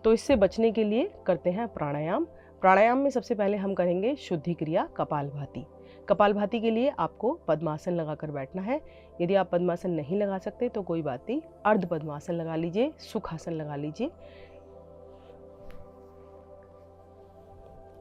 तो इससे बचने के लिए करते हैं प्राणायाम। प्राणायाम में सबसे पहले हम करेंगे शुद्धि क्रिया कपालभाति। कपालभाति के लिए आपको पद्मासन लगाकर बैठना है। यदि आप पद्मासन नहीं लगा सकते तो कोई बात नहीं, अर्ध पद्मासन लगा लीजिए, सुखासन लगा लीजिए।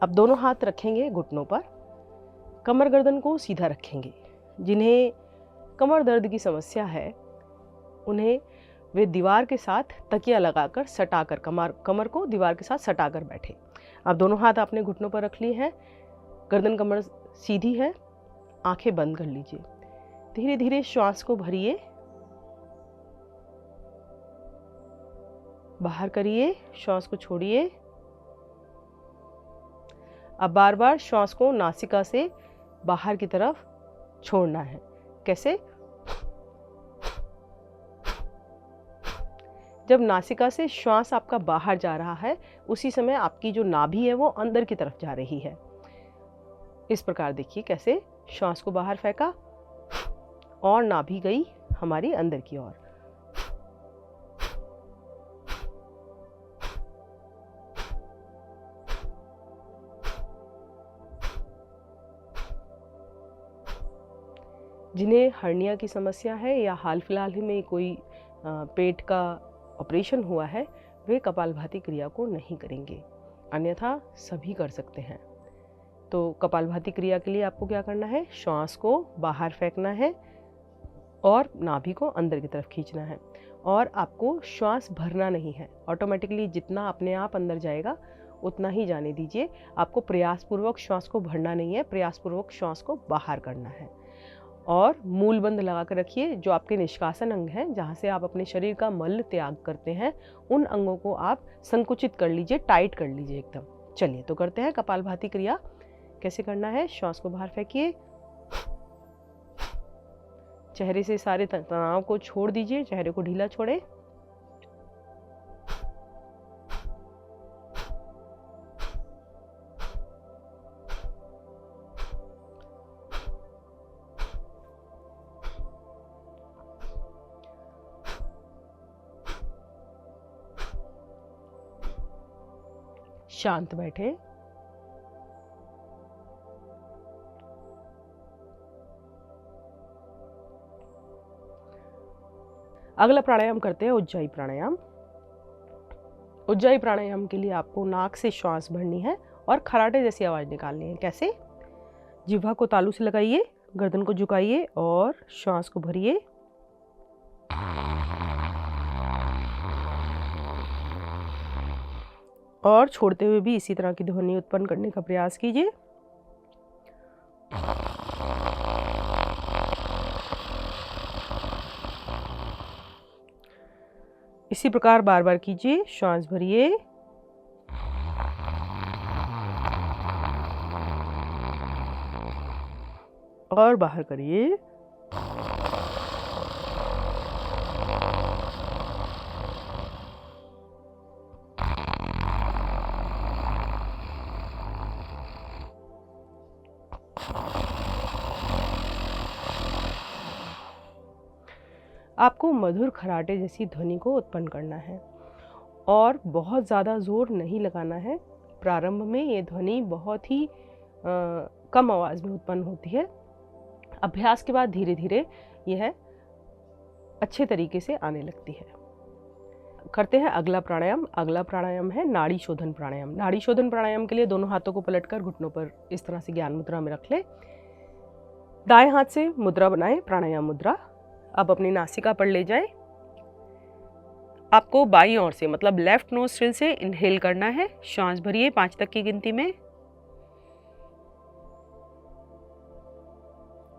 अब दोनों हाथ रखेंगे घुटनों पर, कमर गर्दन को सीधा रखेंगे। जिन्हें कमर दर्द की समस्या है उन्हें वे दीवार के साथ तकिया लगाकर सटाकर कमर को दीवार के साथ सटाकर बैठे। अब दोनों हाथ आपने घुटनों पर रख लिए हैं, गर्दन कमर सीधी है, आंखें बंद कर लीजिए। धीरे धीरे श्वास को भरिए, बाहर करिए, श्वास को छोड़िए। अब बार बार श्वास को नासिका से बाहर की तरफ छोड़ना है। कैसे? जब नासिका से श्वास आपका बाहर जा रहा है उसी समय आपकी जो नाभि है वो अंदर की तरफ जा रही है। इस प्रकार देखिए कैसे श्वास को बाहर फेंका और नाभि गई हमारी अंदर की ओर। जिन्हें हर्निया की समस्या है या हाल फिलहाल ही में कोई पेट का ऑपरेशन हुआ है वे कपालभाति क्रिया को नहीं करेंगे, अन्यथा सभी कर सकते हैं। तो कपालभाति क्रिया के लिए आपको क्या करना है? श्वास को बाहर फेंकना है और नाभि को अंदर की तरफ खींचना है और आपको श्वास भरना नहीं है। ऑटोमेटिकली जितना अपने आप अंदर जाएगा उतना ही जाने दीजिए। आपको प्रयासपूर्वक श्वास को भरना नहीं है, प्रयासपूर्वक श्वास को बाहर करना है। और मूल बंद लगा कर रखिए। जो आपके निष्कासन अंग हैं, जहाँ से आप अपने शरीर का मल त्याग करते हैं, उन अंगों को आप संकुचित कर लीजिए, टाइट कर लीजिए एकदम। चलिए तो करते हैं कपालभाति क्रिया। कैसे करना है? श्वास को बाहर फेंकिए, चेहरे से सारे तनाव को छोड़ दीजिए, चेहरे को ढीला छोड़े। शांत बैठे। अगला प्राणायाम करते हैं उज्जाई प्राणायाम। उज्जाई प्राणायाम के लिए आपको नाक से श्वास भरनी है और खराटे जैसी आवाज निकालनी है। कैसे? जिह्वा को तालू से लगाइए, गर्दन को झुकाइए और श्वास को भरिए। और छोड़ते हुए भी इसी तरह की ध्वनि उत्पन्न करने का प्रयास कीजिए। इसी प्रकार बार बार कीजिए। श्वास भरिए और बाहर करिए। आपको मधुर खराटे जैसी ध्वनि को उत्पन्न करना है और बहुत ज़्यादा जोर नहीं लगाना है। प्रारंभ में ये ध्वनि बहुत ही कम आवाज़ में उत्पन्न होती है। अभ्यास के बाद धीरे धीरे यह अच्छे तरीके से आने लगती है। करते हैं अगला प्राणायाम। अगला प्राणायाम है नाड़ी शोधन प्राणायाम। नाड़ी शोधन प्राणायाम के लिए दोनों हाथों को पलटकर घुटनों पर इस तरह से ज्ञान मुद्रा में रख ले। दाएं हाथ से मुद्रा बनाएं, प्राणायाम मुद्रा। अब अपनी नासिका पर ले जाएं। आपको बाईं ओर से मतलब लेफ्ट नोस्ट्रिल से इनहेल करना है। श्वास भरिए 5 तक की गिनती में।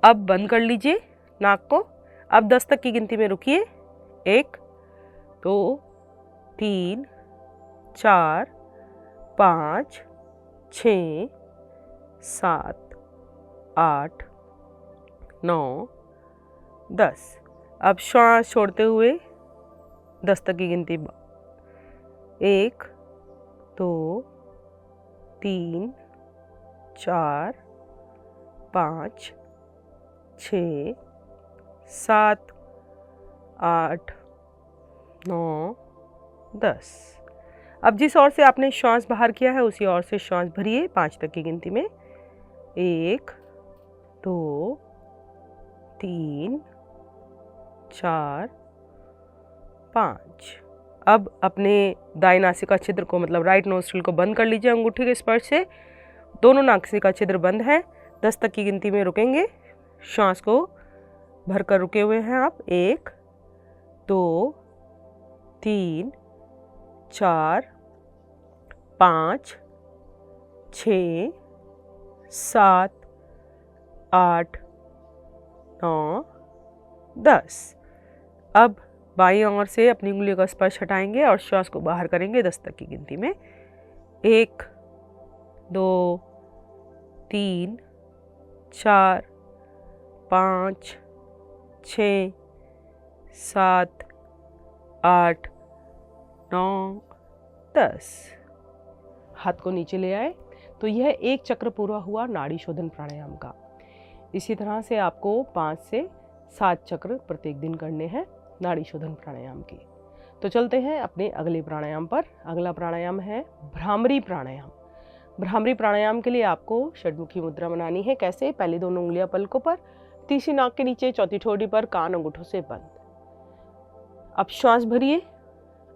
अब बंद कर लीजिए नाक को। अब 10 तक की गिनती में रुकिए। 1 2 3 4 5 6 7 8 9 10। अब श्वास छोड़ते हुए 10 तक की गिनती 1 2 3 4 5 6 7 8 9 10। अब जिस ओर से आपने श्वास बाहर किया है उसी ओर से श्वास भरिए 5 तक की गिनती में। 1 2 3 4 5। अब अपने दाएं नासिका छिद्र को मतलब राइट नोस्ट्रिल को बंद कर लीजिए अंगूठे के स्पर्श से। दोनों नासिका छिद्र बंद है। 10 तक की गिनती में रुकेंगे। श्वास को भरकर रुके हुए हैं आप। 1 2 3 4 5 6 7 8 9 10। अब बाईं ओर से अपनी उंगलियों का स्पर्श हटाएंगे और श्वास को बाहर करेंगे 10 तक की गिनती में। 1 2 3 4 5 6 7 8 9 10। हाथ को नीचे ले आए। तो यह एक चक्र पूरा हुआ नाड़ी शोधन प्राणायाम का। इसी तरह से आपको 5 से 7 चक्र प्रत्येक दिन करने हैं नाड़ी शोधन प्राणायाम की। तो चलते हैं अपने अगले प्राणायाम पर। अगला प्राणायाम है भ्रामरी प्राणायाम। भ्रामरी प्राणायाम के लिए आपको षडमुखी मुद्रा बनानी है। कैसे? पहले दोनों उंगलियां पलकों पर, तीसरी नाक के नीचे, चौथी ठोड़ी पर, कान अंगूठों से बंद। अब श्वास भरिए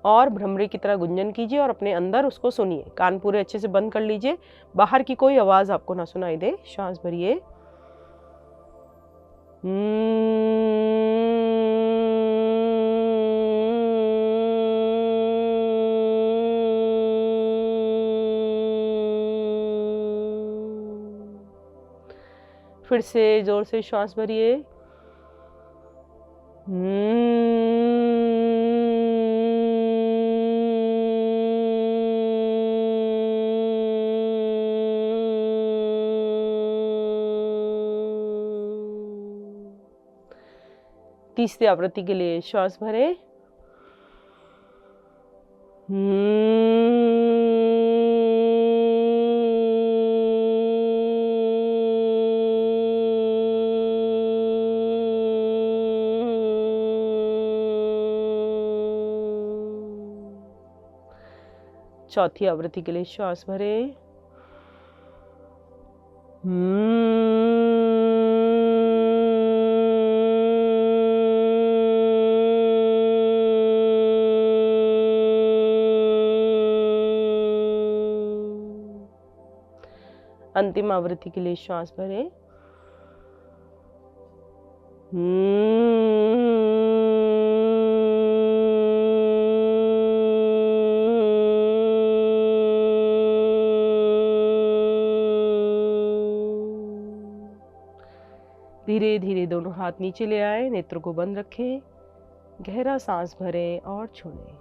और भ्रमरी की तरह गुंजन कीजिए और अपने अंदर उसको सुनिए। कान पूरे अच्छे से बंद कर लीजिए, बाहर की कोई आवाज आपको ना सुनाई दे। श्वास भरिए। फिर से जोर से श्वास भरिए। तीसरी आवृत्ति के लिए श्वास भरें। चौथी आवृत्ति के लिए श्वास भरें। अंतिम आवृत्ति के लिए श्वास भरें। धीरे धीरे दोनों हाथ नीचे ले आए, नेत्रों को बंद रखें, गहरा सांस भरें और छोड़ें।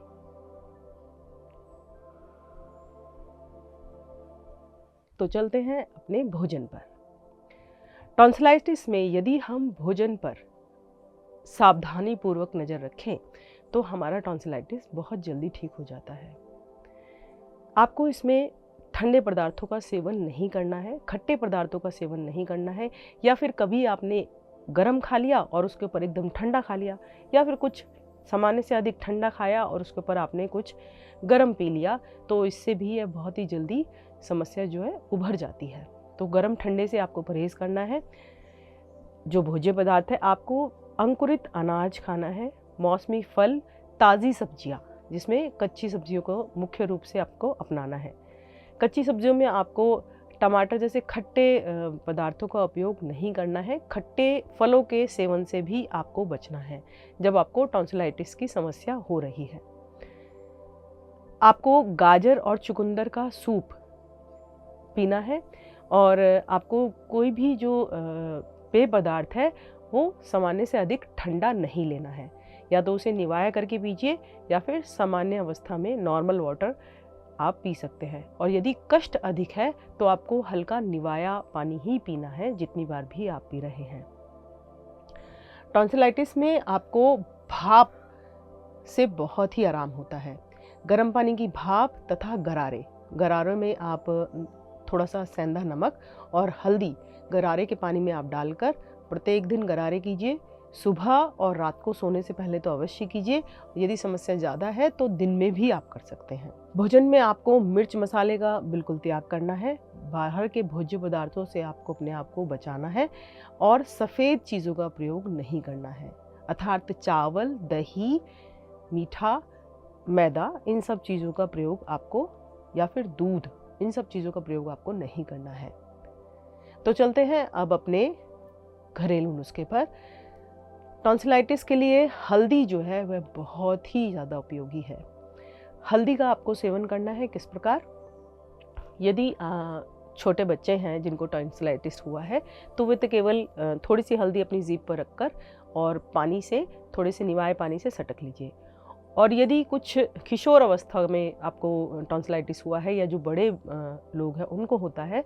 तो चलते हैं अपने भोजन पर। टॉन्सिलाइटिस में यदि हम भोजन पर सावधानी पूर्वक नज़र रखें तो हमारा टॉन्सिलाइटिस बहुत जल्दी ठीक हो जाता है। आपको इसमें ठंडे पदार्थों का सेवन नहीं करना है, खट्टे पदार्थों का सेवन नहीं करना है, या फिर कभी आपने गरम खा लिया और उसके ऊपर एकदम ठंडा खा लिया, या फिर कुछ सामान्य से अधिक ठंडा खाया और उसके ऊपर आपने कुछ गरम पी लिया, तो इससे भी यह बहुत ही जल्दी समस्या जो है उभर जाती है। तो गरम ठंडे से आपको परहेज़ करना है। जो भोज्य पदार्थ है, आपको अंकुरित अनाज खाना है, मौसमी फल, ताज़ी सब्जियां, जिसमें कच्ची सब्जियों को मुख्य रूप से आपको अपनाना है। कच्ची सब्जियों में आपको टमाटर जैसे खट्टे पदार्थों का उपयोग नहीं करना है। खट्टे फलों के सेवन से भी आपको बचना है जब आपको टॉन्सिलाइटिस की समस्या हो रही है। आपको गाजर और चुकंदर का सूप पीना है और आपको कोई भी जो पेय पदार्थ है वो सामान्य से अधिक ठंडा नहीं लेना है। या तो उसे निवाया करके पीजिए या फिर सामान्य अवस्था में नॉर्मल वाटर आप पी सकते हैं। और यदि कष्ट अधिक है तो आपको हल्का निवाया पानी ही पीना है, जितनी बार भी आप पी रहे हैं। टॉन्सिलाइटिस में आपको भाप से बहुत ही आराम होता है। गर्म पानी की भाप तथा गरारे में आप थोड़ा सा सेंधा नमक और हल्दी गरारे के पानी में आप डालकर प्रत्येक दिन गरारे कीजिए। सुबह और रात को सोने से पहले तो अवश्य कीजिए। यदि समस्या ज़्यादा है तो दिन में भी आप कर सकते हैं। भोजन में आपको मिर्च मसाले का बिल्कुल त्याग करना है। बाहर के भोज्य पदार्थों से आपको अपने आप को बचाना है और सफ़ेद चीज़ों का प्रयोग नहीं करना है, अर्थात चावल, दही, मीठा, मैदा, इन सब चीज़ों का प्रयोग आपको, या फिर दूध, इन सब चीज़ों का प्रयोग आपको नहीं करना है। तो चलते हैं अब अपने घरेलू नुस्खे पर। टॉन्सिलाइटिस के लिए हल्दी जो है वह बहुत ही ज़्यादा उपयोगी है। हल्दी का आपको सेवन करना है। किस प्रकार? यदि छोटे बच्चे हैं जिनको टॉन्सिलाइटिस हुआ है तो वे तो केवल थोड़ी सी हल्दी अपनी जीभ पर रखकर और पानी से, थोड़े से निवाए पानी से सटक लीजिए। और यदि कुछ किशोर अवस्था में आपको टॉन्सिलाइटिस हुआ है या जो बड़े लोग हैं उनको होता है,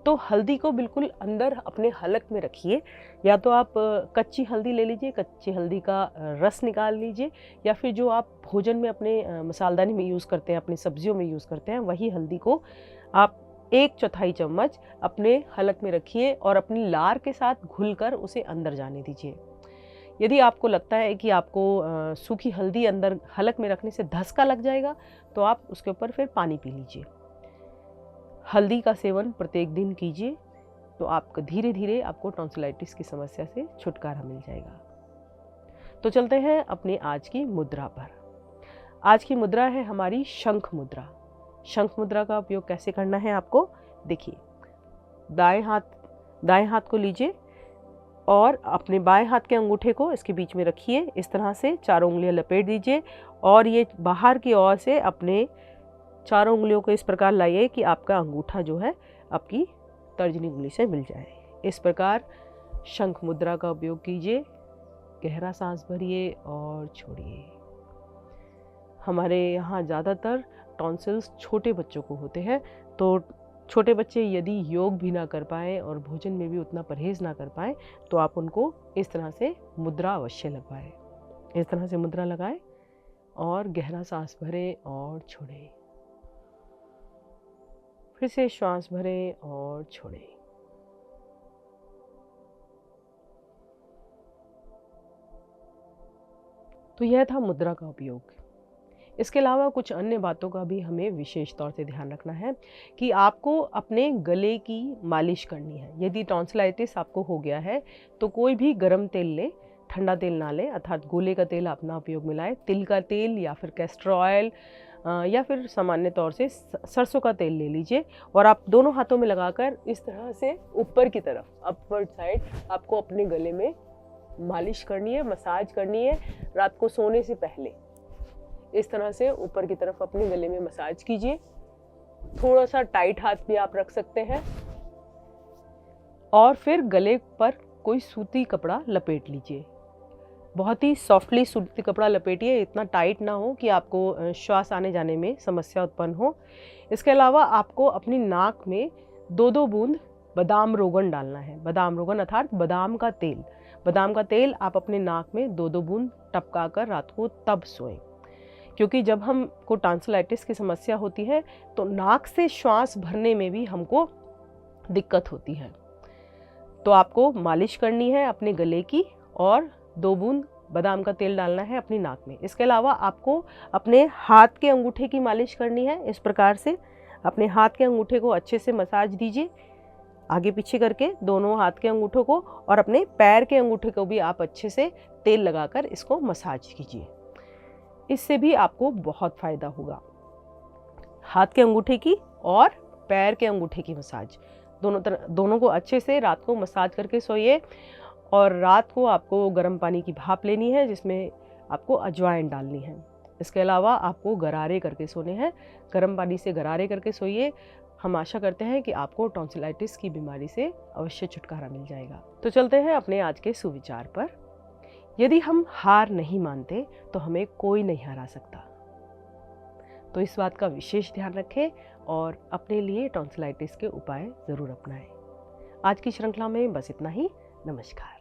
तो हल्दी को बिल्कुल अंदर अपने हलक में रखिए। या तो आप कच्ची हल्दी ले लीजिए, कच्ची हल्दी का रस निकाल लीजिए, या फिर जो आप भोजन में अपने मसालदानी में यूज़ करते हैं, अपनी सब्जियों में यूज़ करते हैं, वही हल्दी को आप 1/4 चम्मच अपने हलक में रखिए और अपनी लार के साथ घुलकर उसे अंदर जाने दीजिए। यदि आपको लगता है कि आपको सूखी हल्दी अंदर हलक में रखने से धक्का लग जाएगा तो आप उसके ऊपर फिर पानी पी लीजिए। हल्दी का सेवन प्रत्येक दिन कीजिए तो आपको धीरे धीरे आपको टॉन्सिलाइटिस की समस्या से छुटकारा मिल जाएगा। तो चलते हैं अपने आज की मुद्रा पर। आज की मुद्रा है हमारी शंख मुद्रा। शंख मुद्रा का उपयोग कैसे करना है आपको देखिए। दाएं हाथ को लीजिए और अपने बाएं हाथ के अंगूठे को इसके बीच में रखिए। इस तरह से चारों उंगलियां लपेट दीजिए और ये बाहर की ओर से अपने चारों उंगलियों को इस प्रकार लाइए कि आपका अंगूठा जो है आपकी तर्जनी उंगली से मिल जाए। इस प्रकार शंख मुद्रा का उपयोग कीजिए। गहरा सांस भरिए और छोड़िए। हमारे यहाँ ज़्यादातर टॉन्सिल्स छोटे बच्चों को होते हैं, तो छोटे बच्चे यदि योग भी ना कर पाएँ और भोजन में भी उतना परहेज़ ना कर पाएँ तो आप उनको इस तरह से मुद्रा अवश्य लगवाएं। इस तरह से मुद्रा लगाएं और गहरा सांस भरें और छोड़ें। फिर से श्वास भरें और छोड़ें। तो यह था मुद्रा का उपयोग। इसके अलावा कुछ अन्य बातों का भी हमें विशेष तौर से ध्यान रखना है कि आपको अपने गले की मालिश करनी है। यदि टॉन्सिलाइटिस आपको हो गया है तो कोई भी गर्म तेल लें, ठंडा तेल ना लें, अर्थात गोले का तेल अपना उपयोग में लाएं। तिल का तेल या फिर कैस्टर ऑयल या फिर सामान्य तौर से सरसों का तेल ले लीजिए और आप दोनों हाथों में लगाकर इस तरह से ऊपर की तरफ, अपवर्ड साइड, आपको अपने गले में मालिश करनी है, मसाज करनी है। रात को सोने से पहले इस तरह से ऊपर की तरफ अपने गले में मसाज कीजिए। थोड़ा सा टाइट हाथ भी आप रख सकते हैं और फिर गले पर कोई सूती कपड़ा लपेट लीजिए। बहुत ही सॉफ्टली सूती कपड़ा लपेटिए, इतना टाइट ना हो कि आपको श्वास आने जाने में समस्या उत्पन्न हो। इसके अलावा आपको अपनी नाक में 2-2 बूंद बादाम रोगन डालना है। बादाम रोगन अर्थात बादाम का तेल। बादाम का तेल आप अपने नाक में 2-2 बूंद टपका कर रात को तब सोएं, क्योंकि जब हमको टॉन्सिलाइटिस की समस्या होती है तो नाक से श्वास भरने में भी हमको दिक्कत होती है। तो आपको मालिश करनी है अपने गले की और 2 बूंद बादाम का तेल डालना है अपनी नाक में। इसके अलावा आपको अपने हाथ के अंगूठे की मालिश करनी है। इस प्रकार से अपने हाथ के अंगूठे को अच्छे से मसाज दीजिए, आगे पीछे करके दोनों हाथ के अंगूठों को, और अपने पैर के अंगूठे को भी आप अच्छे से तेल लगाकर इसको मसाज कीजिए। इससे भी आपको बहुत फ़ायदा होगा। हाथ के अंगूठे की और पैर के अंगूठे की मसाज दोनों को अच्छे से रात को मसाज करके सोइए। और रात को आपको गर्म पानी की भाप लेनी है जिसमें आपको अजवाइन डालनी है। इसके अलावा आपको गरारे करके सोने हैं। गर्म पानी से गरारे करके सोइए। हम आशा करते हैं कि आपको टॉन्सिलाइटिस की बीमारी से अवश्य छुटकारा मिल जाएगा। तो चलते हैं अपने आज के सुविचार पर। यदि हम हार नहीं मानते तो हमें कोई नहीं हरा सकता। तो इस बात का विशेष ध्यान रखें और अपने लिए टॉन्सिलाइटिस के उपाय ज़रूर अपनाएं। आज की श्रृंखला में बस इतना ही। नमस्कार।